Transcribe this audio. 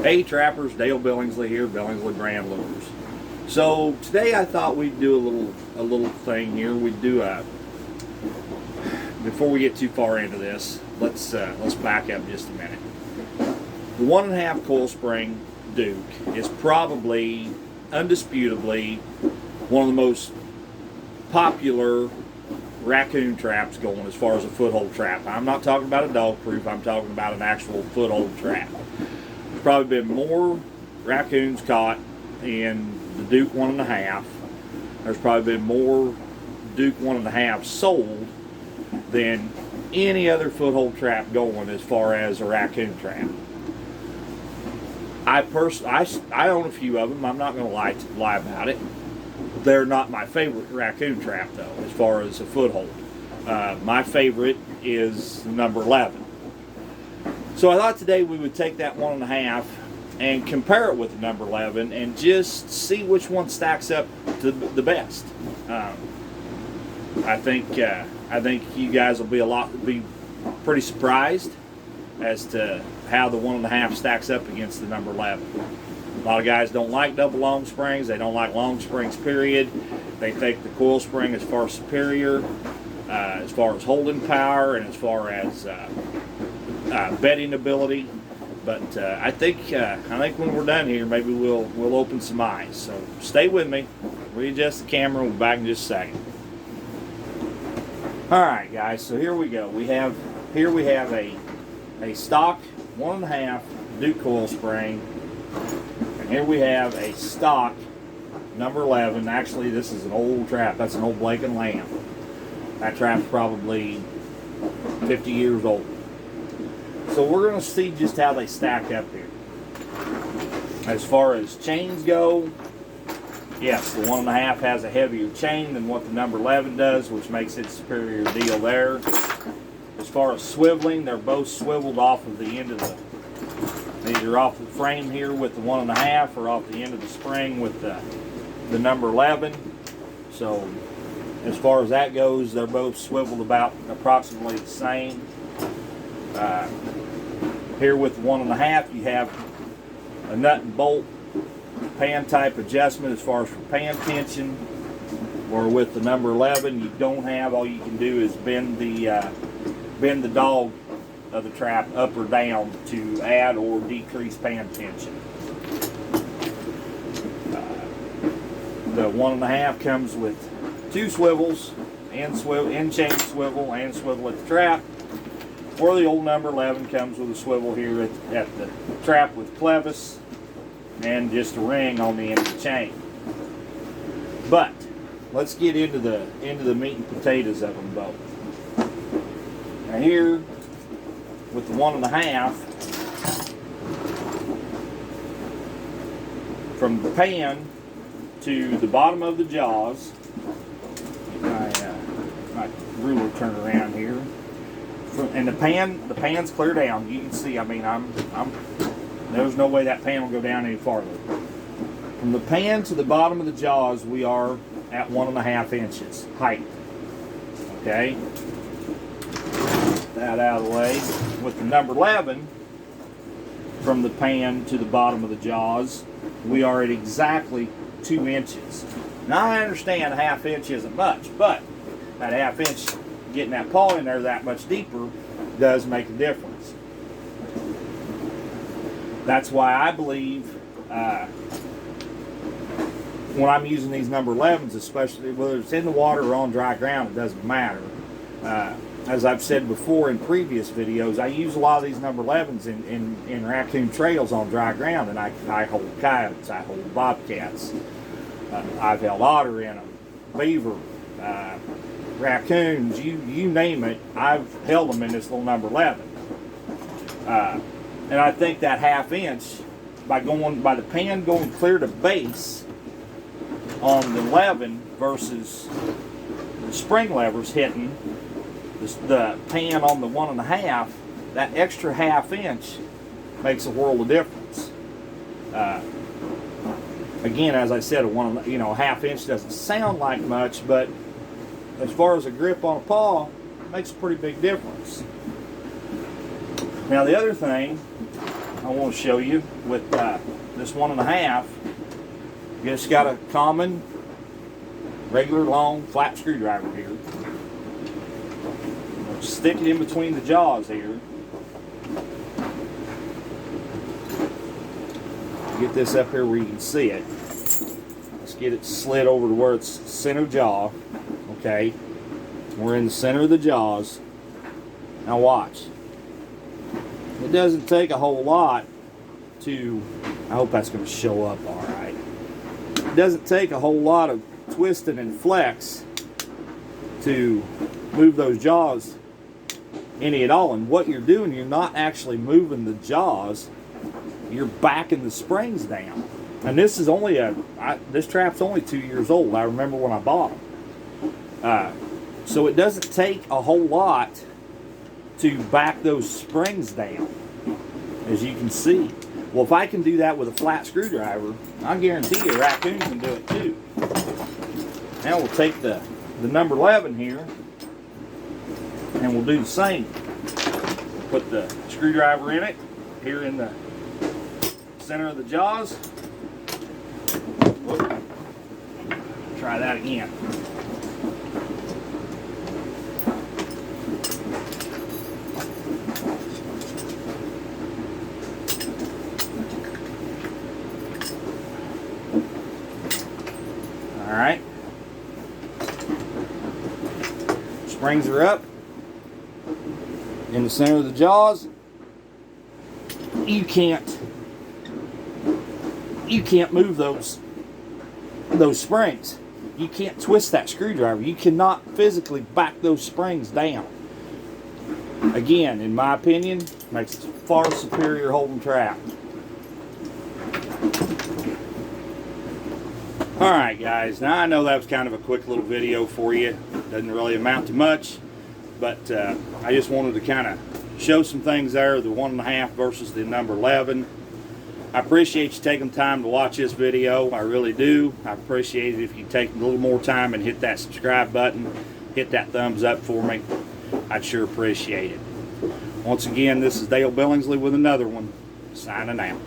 Hey trappers, Dale Billingsley here, Billingsley Brand Lures. So today I thought we'd do a little thing here. We'd do before we get too far into this, let's back up just a minute. The 1.5 coil spring Duke is probably, undisputably, one of the most popular raccoon traps going as far as a foothold trap. I'm not talking about a dog proof, I'm talking about an actual foothold trap. There's probably been more raccoons caught in the Duke 1.5. There's probably been more Duke 1.5 sold than any other foothold trap going as far as a raccoon trap. I own a few of them. I'm not going to lie about it. They're not my favorite raccoon trap though, as far as a foothold. My favorite is number 11. So I thought today we would take that 1.5 and compare it with the number 11 and just see which one stacks up to the best. I think you guys will be pretty surprised as to how the 1.5 stacks up against the number 11. A lot of guys don't like double long springs. They don't like long springs, period. They think the coil spring is far superior as far as holding power and as far as bedding ability. But I think when we're done here, maybe we'll open some eyes. So stay with me. Readjust the camera. We'll be back in just a second. All right, guys. So here we go. We have a stock 1.5 Duke coil spring, and here we have a stock number 11. Actually, this is an old trap. That's an old Blake and Lamb. That trap's probably 50 years old. So we're going to see just how they stack up here. As far as chains go, yes, the 1.5 has a heavier chain than what the number 11 does, which makes it a superior deal there. As far as swiveling, they're both swiveled off of the end of either off the frame here with the 1.5 or off the end of the spring with the number 11. So as far as that goes, they're both swiveled about approximately the same. Here with the 1.5, you have a nut and bolt pan type adjustment as far as for pan tension, or with the number 11 you don't have. All you can do is bend the dog of the trap up or down to add or decrease pan tension. The 1.5 comes with 2 swivels, end chain swivel and swivel at the trap, or the old number 11 comes with a swivel here at the trap with clevis and just a ring on the end of the chain. But let's get into the meat and potatoes of them both. Now here with the 1.5, from the pan to the bottom of the jaws, my ruler turn around here. And the pan's clear down. You can see, I mean, there's no way that pan will go down any farther. From the pan to the bottom of the jaws, we are at 1.5 inches height. Okay? That out of the way. With the number 11, from the pan to the bottom of the jaws, we are at exactly 2 inches. Now I understand a 1/2 inch isn't much, but that 1/2 inch, getting that paw in there that much deeper, does make a difference. That's why I believe when I'm using these number 11s, especially whether it's in the water or on dry ground, it doesn't matter. As I've said before in previous videos, I use a lot of these number 11s in raccoon trails on dry ground, and I hold coyotes, I hold bobcats, I've held otter in them, beaver, raccoons, you name it, I've held them in this little number 11. And I think that 1/2 inch, by the pan going clear to base on the 11 versus the spring levers hitting the pan on the 1.5, that extra 1/2 inch makes a world of difference. Again, as I said, a 1/2 inch doesn't sound like much, but as far as a grip on a paw, it makes a pretty big difference. Now the other thing I want to show you with this 1.5. You just got a common, regular, long, flat screwdriver here. We'll stick it in between the jaws here. Get this up here where you can see it. Let's get it slid over to where it's center jaw. Okay, we're in the center of the jaws. Now watch. It doesn't take a whole lot to, I hope that's going to show up all right. It doesn't take a whole lot of twisting and flex to move those jaws any at all. And what you're doing, you're not actually moving the jaws, you're backing the springs down. And this is only this trap's only 2 years old. I remember when I bought them. So it doesn't take a whole lot to back those springs down, as you can see. Well, if I can do that with a flat screwdriver, I guarantee you a raccoon can do it too. Now we'll take the number 11 here, and we'll do the same. Put the screwdriver in it, here in the center of the jaws. Whoop. Try that again. All right. Springs are up in the center of the jaws. You can't move those springs. You can't twist that screwdriver. You cannot physically back those springs down. Again, in my opinion, makes it far superior holding trap. Alright guys, now I know that was kind of a quick little video for you. Doesn't really amount to much, but I just wanted to kind of show some things there, the 1.5 versus the number 11. I appreciate you taking time to watch this video. I really do. I appreciate it if you take a little more time and hit that subscribe button, hit that thumbs up for me. I'd sure appreciate it. Once again, this is Dale Billingsley with another one, signing out.